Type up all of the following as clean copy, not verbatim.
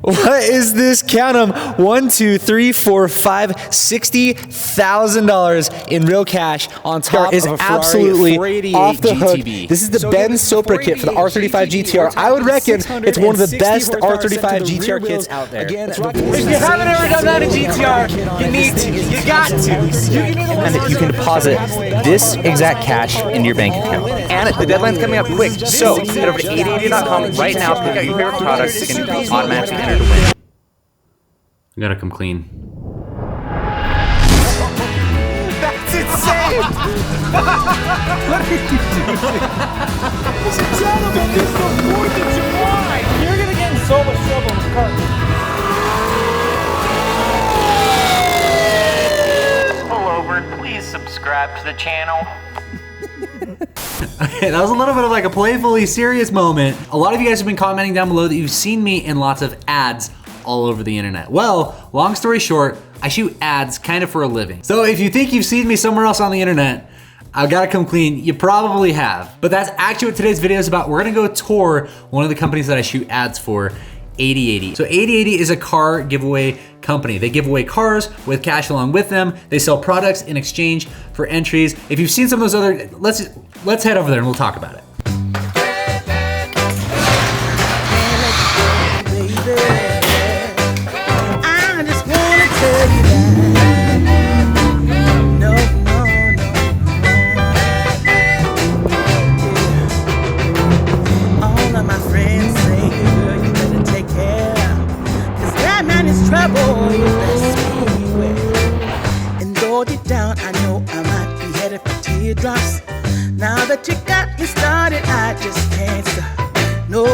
What is this? Count them. 1, 2, 3, 4, 5, $60,000 in real cash on top of a Ferrari absolutely 488 off the GTB. hook. This is the Ben Sopra kit for the R35 GTR. I would reckon it's one of the best R35 GTR kits out there. Again, if you haven't ever done that in GTR, you need to. You got to. And you can deposit this exact cash into your bank account. And the deadline's coming up quick, so head over to 8080.com right now, pick out your favorite products, and you can automatically enter to win. I gotta come clean. That's insane! What are you doing? Ladies and gentlemen, it's the 4th of July! You're gonna get in so much trouble in the car. Pull over and please subscribe to the channel. Okay, that was a little bit of like a playfully serious moment. A lot of you guys have been commenting down below that you've seen me in lots of ads all over the internet. Well, long story short, I shoot ads kind of for a living. So if you think you've seen me somewhere else on the internet, I've gotta come clean, you probably have. But that's actually what today's video is about. We're gonna go tour one of the companies that I shoot ads for, 8080. So 8080 is a car giveaway company. They give away cars with cash along with them. They sell products in exchange for entries. If you've seen some of those other, let's head over there and we'll talk about it. Now that you got me started, I just can't stop. No.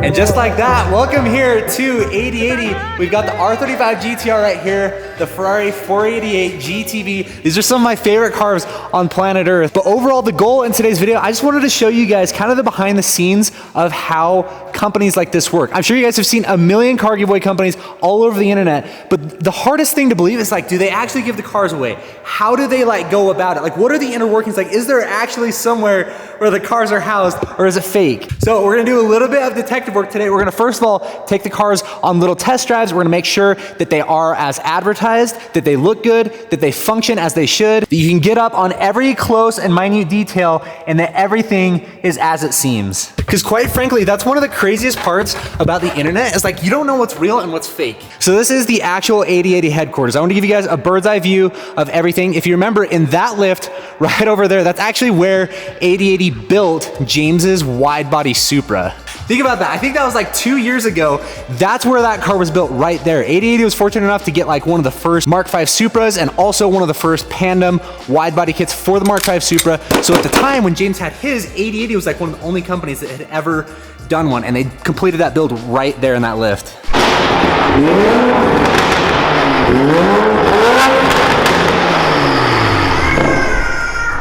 And just like that, welcome here to 8080. We've got the R35 GTR right here, the Ferrari 488 GTB. These are some of my favorite cars on planet Earth. But overall, the goal in today's video, I just wanted to show you guys kind of the behind the scenes of how companies like this work. I'm sure you guys have seen a million car giveaway companies all over the internet, but the hardest thing to believe is like, do they actually give the cars away? How do they like go about it? Like, what are the inner workings? Like, is there actually somewhere where the cars are housed, or is it fake? So we're gonna do a little bit of detective work today. We're gonna first of all take the cars on little test drives. We're gonna make sure that they are as advertised, that they look good, that they function as they should, that you can get up on every close and minute detail, and that everything is as it seems. Because quite frankly, that's one of the craziest parts about the internet is like, you don't know what's real and what's fake. So this is the actual 8080 headquarters. I want to give you guys a bird's eye view of everything. If you remember, in that lift right over there, that's actually where 8080 built James's wide body Supra. Think about that. I think that was like 2 years ago. That's where that car was built, right there. 8080 was fortunate enough to get like one of the first Mark V Supras and also one of the first Pandem wide body kits for the Mark V Supra. So at the time when James had his, 8080 was like one of the only companies that had ever done one, and they completed that build right there in that lift.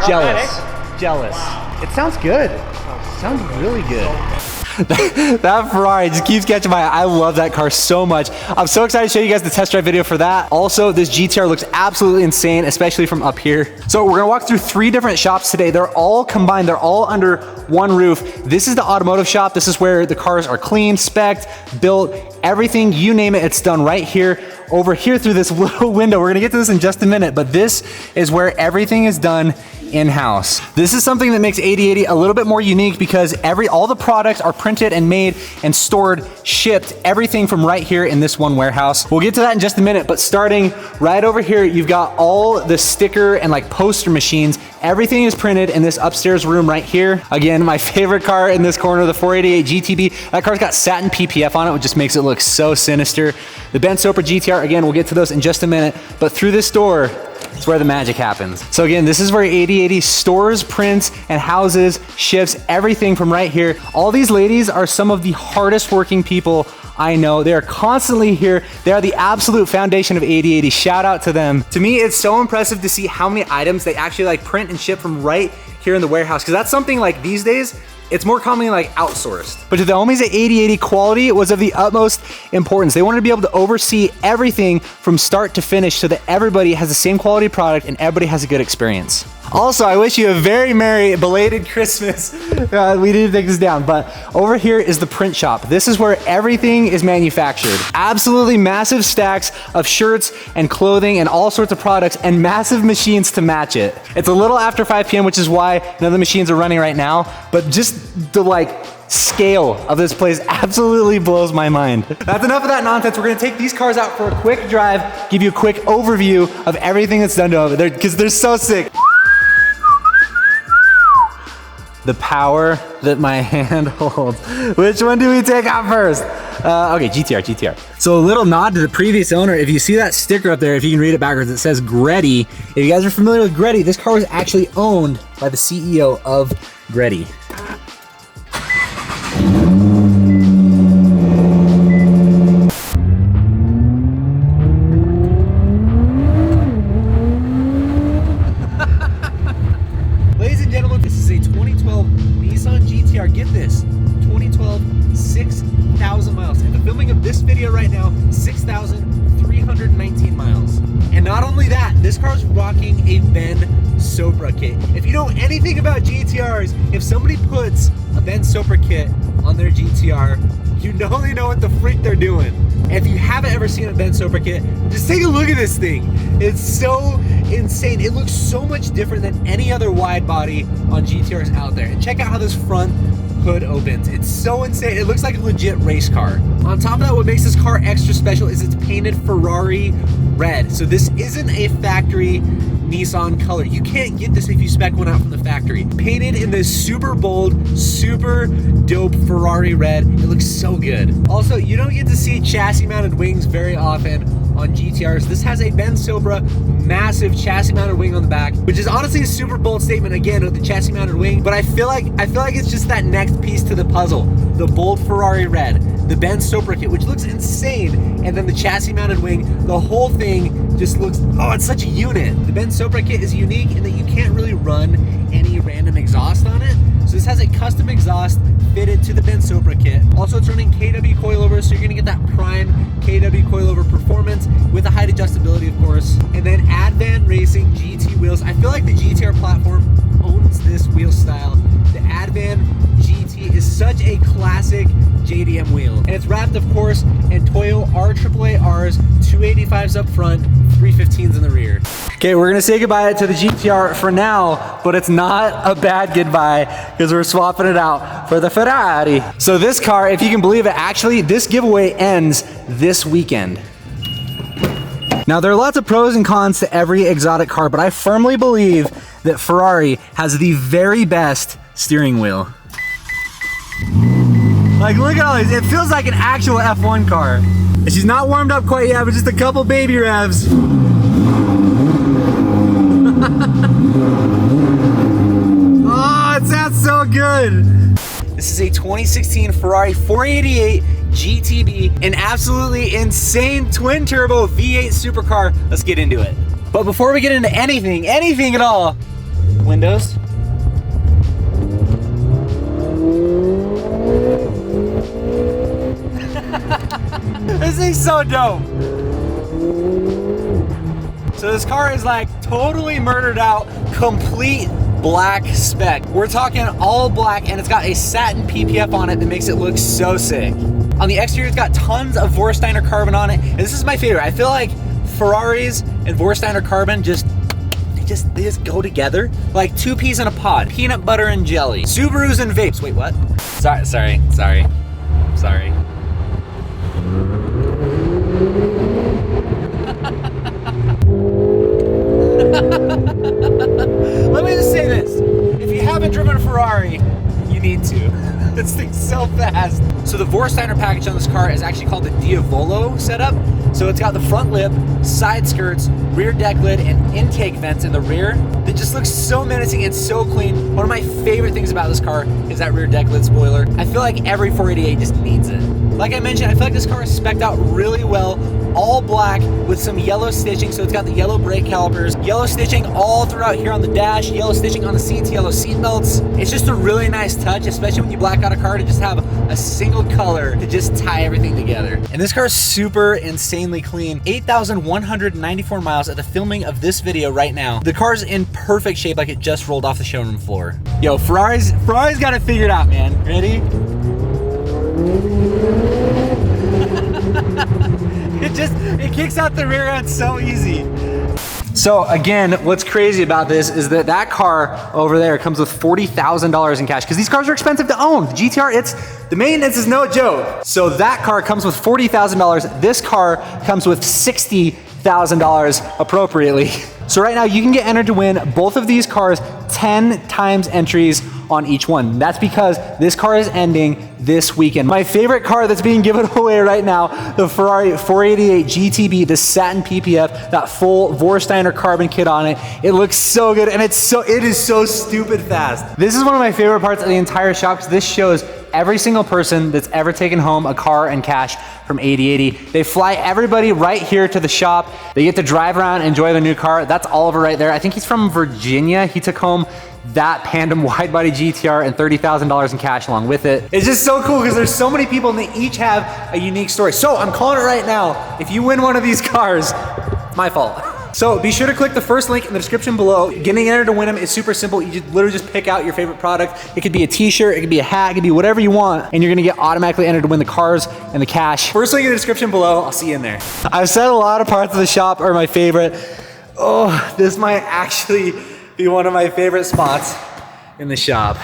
Jealous. It sounds good. It sounds really good. That Ferrari just keeps catching my eye. I love that car so much. I'm so excited to show you guys the test drive video for that. Also, this GTR looks absolutely insane, especially from up here. So we're gonna walk through 3 different shops today. They're all combined. They're all under one roof. This is the automotive shop. This is where the cars are cleaned, spec'd, built, everything, you name it, it's done right here. Over here through this little window. We're gonna get to this in just a minute, but this is where everything is done in-house. This is something that makes 8080 a little bit more unique because all the products are printed and made and stored, shipped, everything from right here in this one warehouse. We'll get to that in just a minute, but starting right over here, you've got all the sticker and like poster machines. Everything is printed in this upstairs room right here. Again, my favorite car in this corner, the 488 GTB. That car's got satin PPF on it, which just makes it look so sinister. The Ben Sopra GTR, again, we'll get to those in just a minute, but through this door, it's where the magic happens. So again, this is where 8080 stores, prints, and houses, ships, everything from right here. All these ladies are some of the hardest working people I know. They are constantly here. They are the absolute foundation of 8080. Shout out to them. To me, it's so impressive to see how many items they actually like print and ship from right here in the warehouse, because that's something like these days, it's more commonly like outsourced. But to the homies at 8080, quality was of the utmost importance. They wanted to be able to oversee everything from start to finish so that everybody has the same quality product and everybody has a good experience. Also, I wish you a very merry belated Christmas. We need to take this down, but over here is the print shop. This is where everything is manufactured. Absolutely massive stacks of shirts and clothing and all sorts of products and massive machines to match it. It's a little after 5 p.m., which is why none of the machines are running right now, but just the scale of this place absolutely blows my mind. That's enough of that nonsense. We're gonna take these cars out for a quick drive, give you a quick overview of everything that's done to them, because they're so sick. The power that my hand holds. Which one do we take out first? Okay, GTR. So a little nod to the previous owner. If you see that sticker up there, if you can read it backwards, it says Greddy. If you guys are familiar with Greddy, this car was actually owned by the CEO of Greddy. Ladies and gentlemen, this is a 2012 Nissan GTR. Get this, 2012, 6,000 miles. And the filming of this video right now, 6,319 miles. And not only that, this car's rocking a Ben Sopra kit. If you know anything about GTRs, if somebody puts a Ben Sopra kit on their GTR, you know they know what the freak they're doing. And if you haven't ever seen a Ben Sopra kit, just take a look at this thing. It's so insane. It looks so much different than any other wide body on GTRs out there. And check out how this front hood opens. It's so insane. It looks like a legit race car. On top of that, what makes this car extra special is it's painted Ferrari red. So this isn't a factory Nissan color. You can't get this if you spec one out from the factory. Painted in this super bold, super dope Ferrari red. It looks so good. Also, you don't get to see chassis mounted wings very often on GTRs. This has a Ben Sopra massive chassis mounted wing on the back, which is honestly a super bold statement again with the chassis mounted wing, but I feel like it's just that next piece to the puzzle. The bold Ferrari red, the Ben Sopra kit, which looks insane, and then the chassis mounted wing. The whole thing just looks, oh, it's such a unit. The Ben Sopra kit is unique in that you can't really run any random exhaust on it. So this has a custom exhaust fitted to the Ben Sopra kit. Also, it's running KW coilover, so you're gonna get that prime KW coilover performance with a height adjustability, of course. And then Advan Racing GT wheels. I feel like the GTR platform owns this wheel style. The Advan GT is such a classic JDM wheel. And it's wrapped, of course, in Toyo RAAARs, 285s up front, 315s in the rear. Okay, we're gonna say goodbye to the GTR for now, but it's not a bad goodbye because we're swapping it out for the Ferrari. So this car, if you can believe it, actually, this giveaway ends this weekend. Now, there are lots of pros and cons to every exotic car, but I firmly believe that Ferrari has the very best steering wheel. Like, look at all these. It feels like an actual F1 car. And she's not warmed up quite yet, but just a couple baby revs. Oh, it sounds so good. This is a 2016 Ferrari 488 GTB, an absolutely insane twin turbo V8 supercar. Let's get into it. But before we get into anything at all, windows. This thing's so dope. So this car is like totally murdered out, complete black spec. We're talking all black, and it's got a satin PPF on it that makes it look so sick. On the exterior, it's got tons of Vorsteiner carbon on it, and this is my favorite. I feel like Ferraris and Vorsteiner carbon they just go together like two peas in a pod. Peanut butter and jelly. Subarus and vapes. Wait, what? Sorry. Let me just say this. If you haven't driven a Ferrari, you need to. This thing's so fast. So the Vorsteiner package on this car is actually called the Diavolo setup. So it's got the front lip, side skirts, rear deck lid, and intake vents in the rear that just looks so menacing and so clean. One of my favorite things about this car is that rear deck lid spoiler. I feel like every 488 just needs it. Like I mentioned, I feel like this car is spec'd out really well. All black with some yellow stitching, so it's got the yellow brake calipers, yellow stitching all throughout here on the dash, yellow stitching on the seats, yellow seat belts. It's just a really nice touch, especially when you black out a car, to just have a single color to just tie everything together. And this car is super insanely clean. 8,194 miles at the filming of this video right now. The car's in perfect shape, like it just rolled off the showroom floor. Yo, Ferrari's got it figured out, man. Ready? It kicks out the rear end so easy. So again, what's crazy about this is that that car over there comes with $40,000 in cash, because these cars are expensive to own. The GTR, the maintenance is no joke. So that car comes with $40,000. This car comes with $60,000 appropriately. So right now you can get entered to win both of these cars 10 times entries on each one. That's because this car is ending this weekend. My favorite car that's being given away right now, the Ferrari 488 GTB, the satin PPF, that full Vorsteiner carbon kit on it. It looks so good, and it is so stupid fast. This is one of my favorite parts of the entire shop, because this shows every single person that's ever taken home a car and cash from 8080. They fly everybody right here to the shop. They get to drive around, enjoy their new car. That's Oliver right there. I think he's from Virginia. He took home that Pandem widebody GTR and $30,000 in cash along with it. It's just so cool because there's so many people and they each have a unique story. So I'm calling it right now. If you win one of these cars, it's my fault. So be sure to click the first link in the description below. Getting entered to win them is super simple. You literally just pick out your favorite product. It could be a t-shirt, it could be a hat, it could be whatever you want, and you're gonna get automatically entered to win the cars and the cash. First link in the description below. I'll see you in there. I've said a lot of parts of the shop are my favorite. Oh, this might actually be one of my favorite spots in the shop.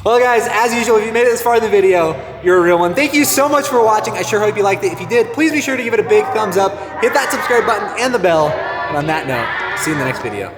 Well guys, as usual, if you made it this far in the video, you're a real one. Thank you so much for watching. I sure hope you liked it. If you did, please be sure to give it a big thumbs up, hit that subscribe button and the bell. And on that note, see you in the next video.